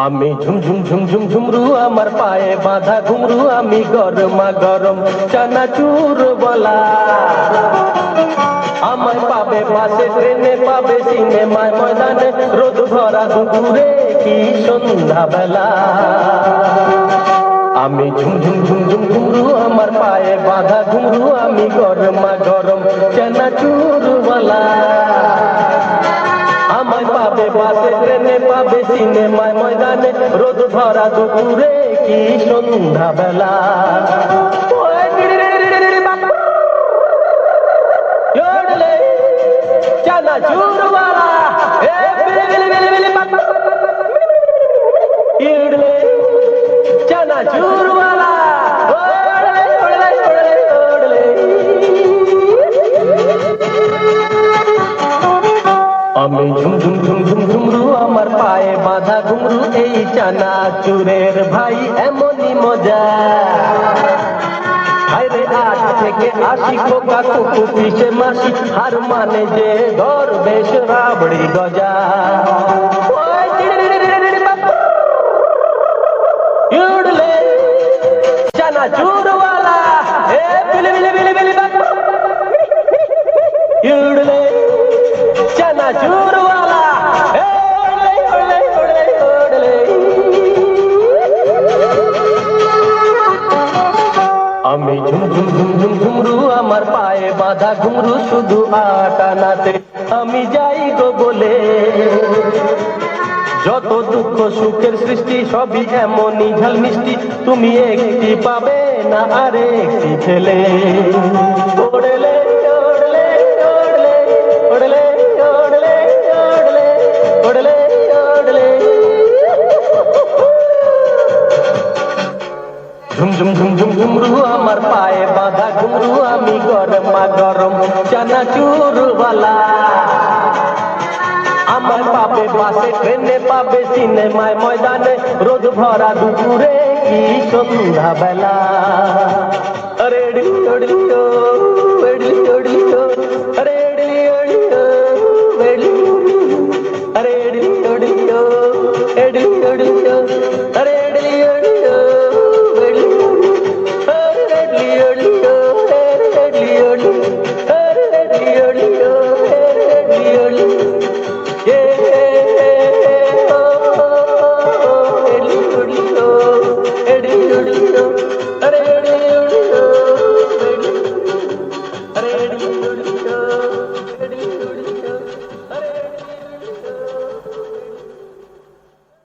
আমি ঝুমঝুম ঝুমঝুম ঝুমরু আমার পায়ে বাঁধা ঘুমরু আমি গরমা গরম চানাচুর বলা আমায় পাবে বাসে ট্রেনে পাবে সিনেমায় ময়দানে রোদ ভরা দুপুরে কি সন্ধ্যা বেলা আমি ঝুমঝুম ঝুমঝুম ঘুমরু আমার পায়ে বাঁধা ঘুমরু আমি গরমা গরম চানাচুর বলা আমায় পাবে বাসে ট্রেনে পাবে সিনেমায় ময়দানে রোদ ভরা দুপুরে কি সন্ধ্যা বেলা চানাচুরওয়ালা চানাচুরওয়ালা আমি ঝুমঝুম ঝুমঝুম ঝুমরু আমার পায়ে বাঁধা ঘুমরু এই চানাচুরের ভাই এমনই মজা আরে 8 থেকে 80 কোকা কুকু পিছে মাসি হার মানে যে ঘর বেশ রাবড়ি গজা চানাচুরওয়ালা চানাচুরওয়ালা আমি ঝুমঝুম ঝুমঝুম ঘুমরু আমার পায়ে বাঁধা ঘুমরু শুধু আটানাতে আমি যাই গো বলে যত দুঃখ সুখের সৃষ্টি সবই এমনই ঝাল মিষ্টি তুমি একটি পাবে না আরেকটি ছেলে ওড়লে ওড়লে ওড়লে ওড়লে ওড়লে ওড়লে ওড়লে ওড়লে ঝুমঝুম ঝুমঝুম ঘুমরু আমার পায়ে বাঁধা ঘুমরু আমি গরমা গরম চানাচুরওয়ালা আমায় পাবে বাসে ট্রেনে পাবে সিনেমায় ময়দানে রোদ ভরা দুপুরে কি সন্ধ্যা বেলা আরে এডলি ওডলি ও এডলি ওডলি ও আরে এডলি ওডলি ও এডলি আরে এডলি ওডলি ও এডলি ওডলি ও আরে এডলি ওডলি ও এডলি এডলি ওডলি ও এডলি ওডলি আরে এডলি ওডলি ও এডলি ওডলি Ready?